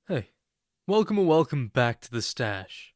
Hey, welcome back to the stash.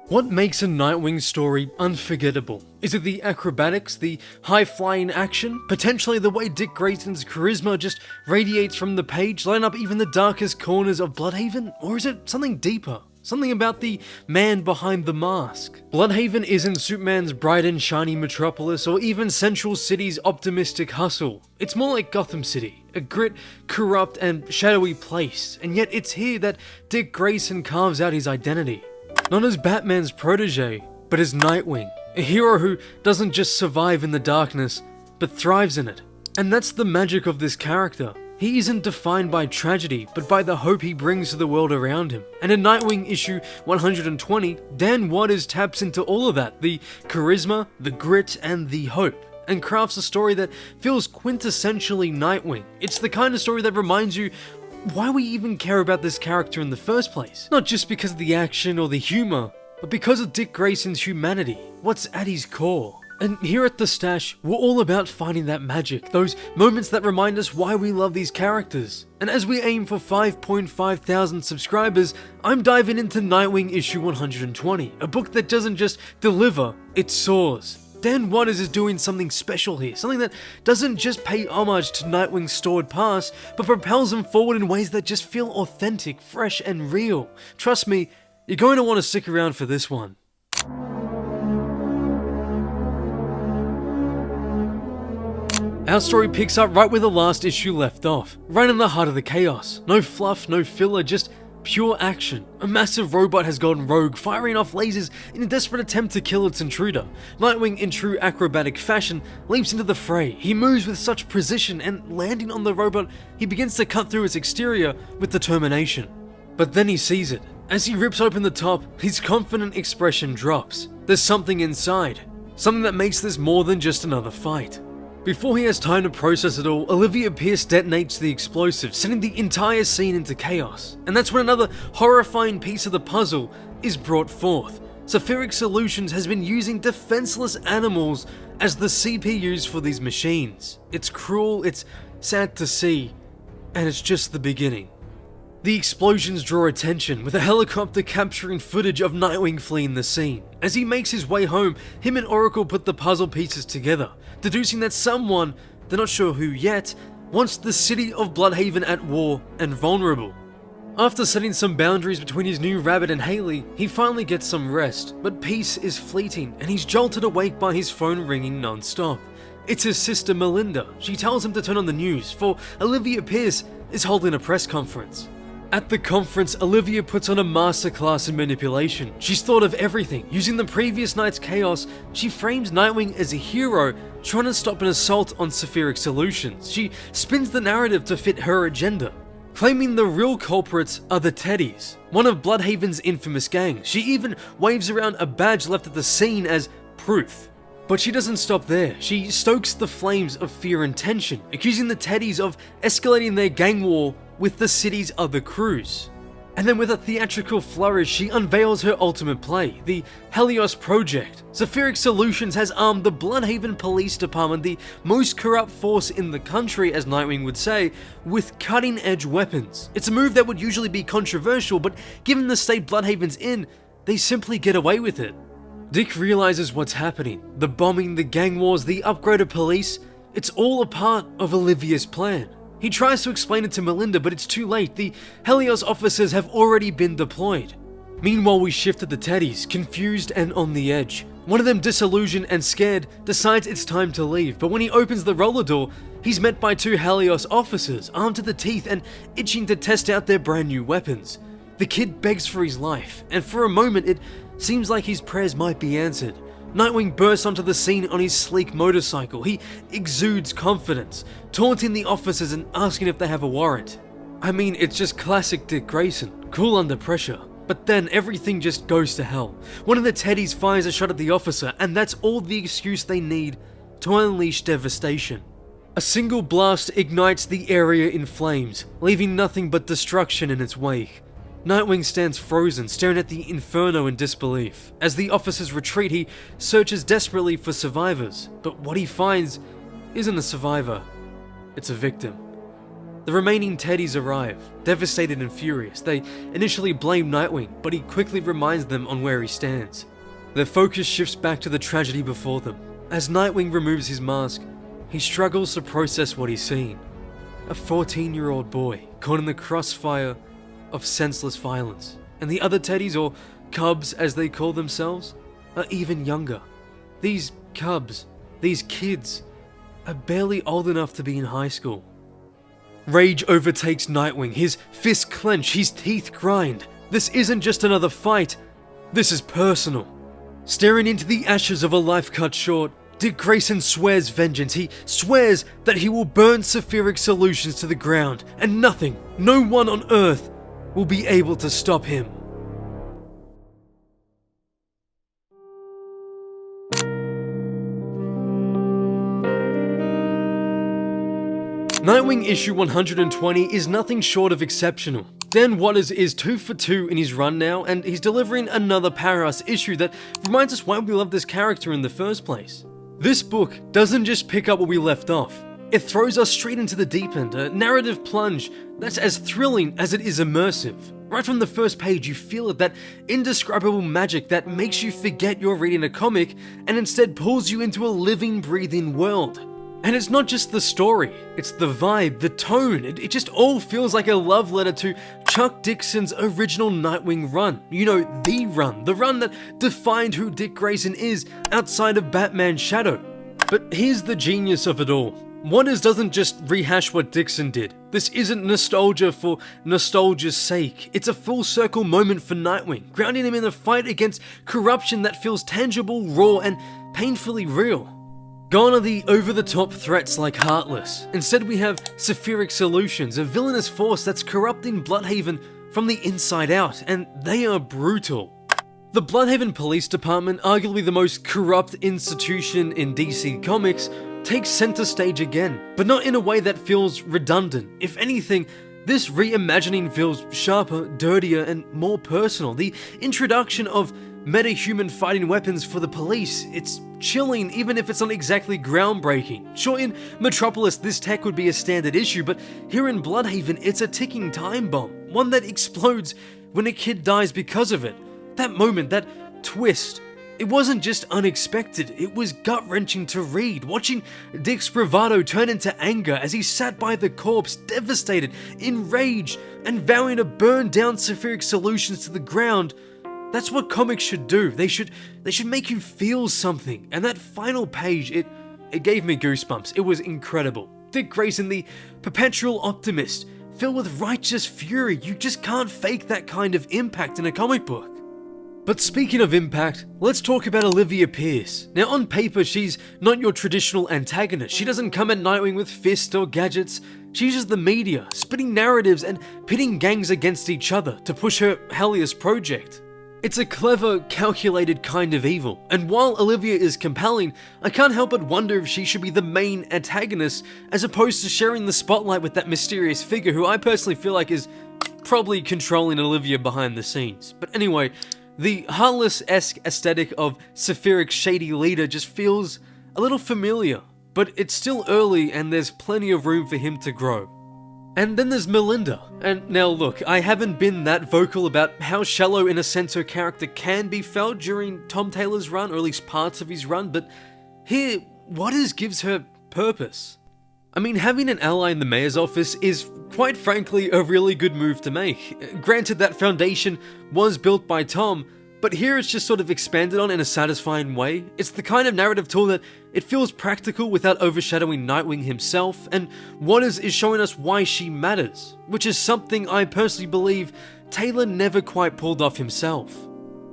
What makes a Nightwing story unforgettable? Is it the acrobatics, the high-flying action, potentially the way Dick Grayson's charisma just radiates from the page, lighting up even the darkest corners of Bloodhaven? Or is it something deeper? Something about the man behind the mask? Bloodhaven isn't Superman's bright and shiny metropolis or even Central City's optimistic hustle. It's more like Gotham City, a grit, corrupt and shadowy place, and yet it's here that Dick Grayson carves out his identity. Not as Batman's protege, but as Nightwing, a hero who doesn't just survive in the darkness, but thrives in it. And that's the magic of this character. He isn't defined by tragedy, but by the hope he brings to the world around him. And in Nightwing issue 120, Dan Watters taps into all of that, the charisma, the grit, and the hope, and crafts a story that feels quintessentially Nightwing. It's the kind of story that reminds you why we even care about this character in the first place. Not just because of the action or the humor, but because of Dick Grayson's humanity, what's at his core. And here at The Stash, we're all about finding that magic, those moments that remind us why we love these characters. And as we aim for 5.5 thousand subscribers, I'm diving into Nightwing issue 120, a book that doesn't just deliver, it soars. Dan Watters is doing something special here, something that doesn't just pay homage to Nightwing's storied past, but propels him forward in ways that just feel authentic, fresh, and real. Trust me, you're going to want to stick around for this one. Our story picks up right where the last issue left off, right in the heart of the chaos. No fluff, no filler, just pure action. A massive robot has gone rogue, firing off lasers in a desperate attempt to kill its intruder. Nightwing, in true acrobatic fashion, leaps into the fray. He moves with such precision, and landing on the robot, he begins to cut through its exterior with determination. But then he sees it. As he rips open the top, his confident expression drops. There's something inside. Something that makes this more than just another fight. Before he has time to process it all, Olivia Pierce detonates the explosive, sending the entire scene into chaos. And that's when another horrifying piece of the puzzle is brought forth. Sephiric Solutions has been using defenseless animals as the CPUs for these machines. It's cruel, it's sad to see, and it's just the beginning. The explosions draw attention, with a helicopter capturing footage of Nightwing fleeing the scene. As he makes his way home, him and Oracle put the puzzle pieces together, deducing that someone, they're not sure who yet, wants the city of Bloodhaven at war and vulnerable. After setting some boundaries between his new rabbit and Haley, he finally gets some rest, but peace is fleeting and he's jolted awake by his phone ringing non-stop. It's his sister Melinda. She tells him to turn on the news, for Olivia Pierce is holding a press conference. At the conference, Olivia puts on a masterclass in manipulation. She's thought of everything. Using the previous night's chaos, she frames Nightwing as a hero trying to stop an assault on Sephiric Solutions. She spins the narrative to fit her agenda, claiming the real culprits are the Teddies, one of Bloodhaven's infamous gangs. She even waves around a badge left at the scene as proof. But she doesn't stop there. She stokes the flames of fear and tension, accusing the Teddies of escalating their gang war with the city's other crews. And then with a theatrical flourish, she unveils her ultimate play, the Helios Project. Sephiric Solutions has armed the Bloodhaven Police Department, the most corrupt force in the country, as Nightwing would say, with cutting-edge weapons. It's a move that would usually be controversial, but given the state Bloodhaven's in, they simply get away with it. Dick realizes what's happening. The bombing, the gang wars, the upgrade of police, it's all a part of Olivia's plan. He tries to explain it to Melinda, but it's too late. The Helios officers have already been deployed. Meanwhile, we shift to the Teddies, confused and on the edge. One of them, disillusioned and scared, decides it's time to leave, but when he opens the roller door, he's met by two Helios officers, armed to the teeth and itching to test out their brand new weapons. The kid begs for his life, and for a moment it seems like his prayers might be answered. Nightwing bursts onto the scene on his sleek motorcycle. He exudes confidence, taunting the officers and asking if they have a warrant. I mean, it's just classic Dick Grayson, cool under pressure. But then everything just goes to hell. One of the Teddies fires a shot at the officer, and that's all the excuse they need to unleash devastation. A single blast ignites the area in flames, leaving nothing but destruction in its wake. Nightwing stands frozen, staring at the inferno in disbelief. As the officers retreat, he searches desperately for survivors, but what he finds isn't a survivor, it's a victim. The remaining Teddies arrive, devastated and furious. They initially blame Nightwing, but he quickly reminds them on where he stands. Their focus shifts back to the tragedy before them. As Nightwing removes his mask, he struggles to process what he's seen. A 14-year-old boy caught in the crossfire of senseless violence. And the other Teddies, or Cubs as they call themselves, are even younger. These Cubs, these kids, are barely old enough to be in high school. Rage overtakes Nightwing, his fists clench, his teeth grind. This isn't just another fight, this is personal. Staring into the ashes of a life cut short, Dick Grayson swears vengeance. He swears that he will burn Saphiric Solutions to the ground, and nothing, no one on Earth, will be able to stop him. Nightwing issue 120 is nothing short of exceptional. Dan Watters is 2 for 2 in his run now, and he's delivering another Powerhouse issue that reminds us why we love this character in the first place. This book doesn't just pick up where we left off. It throws us straight into the deep end, a narrative plunge that's as thrilling as it is immersive. Right from the first page, you feel it, that indescribable magic that makes you forget you're reading a comic and instead pulls you into a living, breathing world. And it's not just the story, it's the vibe, the tone, it just all feels like a love letter to Chuck Dixon's original Nightwing run. You know, the run that defined who Dick Grayson is outside of Batman's shadow. But here's the genius of it all. Watters doesn't just rehash what Dixon did. This isn't nostalgia for nostalgia's sake. It's a full circle moment for Nightwing, grounding him in a fight against corruption that feels tangible, raw, and painfully real. Gone are the over-the-top threats like Heartless. Instead we have Saphiric Solutions, a villainous force that's corrupting Bloodhaven from the inside out, and they are brutal. The Bloodhaven Police Department, arguably the most corrupt institution in DC Comics, takes center stage again, but not in a way that feels redundant. If anything, this reimagining feels sharper, dirtier, and more personal. The introduction of meta-human fighting weapons for the police, it's chilling even if it's not exactly groundbreaking. Sure, in Metropolis this tech would be a standard issue, but here in Bloodhaven it's a ticking time bomb, one that explodes when a kid dies because of it. That moment, that twist, it wasn't just unexpected, it was gut-wrenching to read. Watching Dick's bravado turn into anger as he sat by the corpse, devastated, enraged, and vowing to burn down Saphiric Solutions to the ground. That's what comics should do. They should make you feel something. And that final page, it gave me goosebumps. It was incredible. Dick Grayson, the perpetual optimist, filled with righteous fury. You just can't fake that kind of impact in a comic book. But speaking of impact, let's talk about Olivia Pierce. Now on paper, she's not your traditional antagonist. She doesn't come at Nightwing with fists or gadgets. She uses the media, spinning narratives and pitting gangs against each other to push her helliest project. It's a clever, calculated kind of evil, and while Olivia is compelling, I can't help but wonder if she should be the main antagonist as opposed to sharing the spotlight with that mysterious figure who I personally feel like is probably controlling Olivia behind the scenes. But anyway, the Heartless-esque aesthetic of Saphiric's shady leader just feels a little familiar, but it's still early and there's plenty of room for him to grow. And then there's Melinda. And now look, I haven't been that vocal about how shallow in a sense her character can be felt during Tom Taylor's run, or at least parts of his run, but here, Watters gives her purpose. I mean, having an ally in the mayor's office is, quite frankly, a really good move to make. Granted, that foundation was built by Tom, but here it's just sort of expanded on in a satisfying way. It's the kind of narrative tool that it feels practical without overshadowing Nightwing himself, and Watters is showing us why she matters, which is something I personally believe Taylor never quite pulled off himself.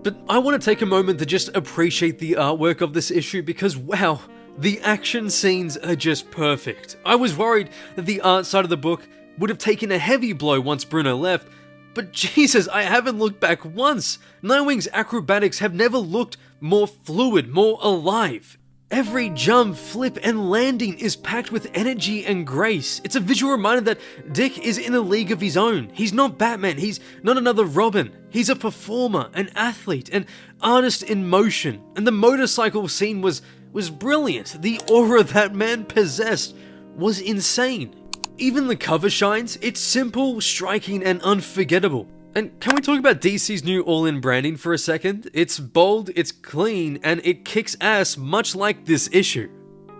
But I want to take a moment to just appreciate the artwork of this issue because, wow, the action scenes are just perfect. I was worried that the art side of the book would have taken a heavy blow once Bruno left, but Jesus, I haven't looked back once. Nightwing's acrobatics have never looked more fluid, more alive. Every jump, flip, and landing is packed with energy and grace. It's a visual reminder that Dick is in a league of his own. He's not Batman, he's not another Robin. He's a performer, an athlete, an artist in motion. And the motorcycle scene was brilliant. The aura that man possessed was insane. Even the cover shines. It's simple, striking, and unforgettable. And can we talk about DC's new all-in branding for a second? It's bold, it's clean, and it kicks ass much like this issue.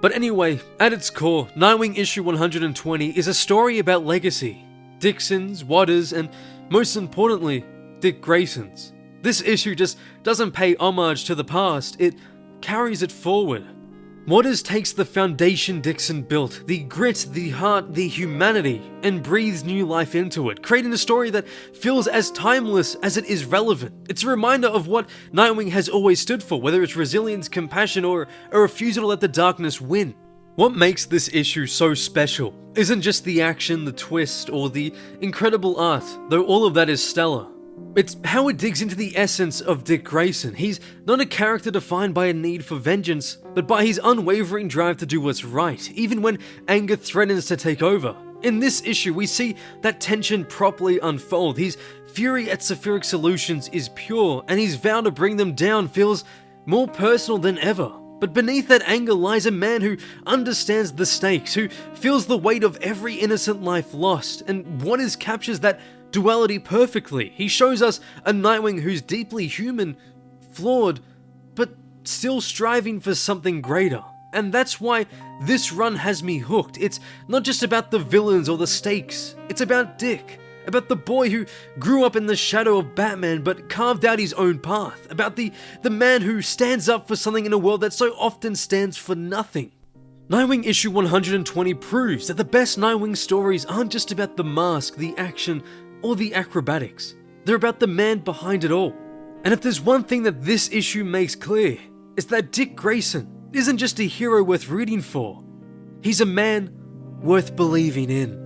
But anyway, at its core, Nightwing issue 120 is a story about legacy. Dixon's, Waters, and most importantly, Dick Grayson's. This issue just doesn't pay homage to the past, it carries it forward. Waters takes the foundation Dixon built, the grit, the heart, the humanity, and breathes new life into it, creating a story that feels as timeless as it is relevant. It's a reminder of what Nightwing has always stood for, whether it's resilience, compassion, or a refusal to let the darkness win. What makes this issue so special isn't just the action, the twist, or the incredible art, though all of that is stellar. It's how it digs into the essence of Dick Grayson. He's not a character defined by a need for vengeance, but by his unwavering drive to do what's right, even when anger threatens to take over. In this issue, we see that tension properly unfold. His fury at Saphiric Solutions is pure, and his vow to bring them down feels more personal than ever. But beneath that anger lies a man who understands the stakes, who feels the weight of every innocent life lost, and Waters captures that duality perfectly. He shows us a Nightwing who's deeply human, flawed, but still striving for something greater. And that's why this run has me hooked. It's not just about the villains or the stakes, it's about Dick. About the boy who grew up in the shadow of Batman but carved out his own path. About the man who stands up for something in a world that so often stands for nothing. Nightwing issue 120 proves that the best Nightwing stories aren't just about the mask, the action, or the acrobatics. They're about the man behind it all. And if there's one thing that this issue makes clear, it's that Dick Grayson isn't just a hero worth rooting for. He's a man worth believing in.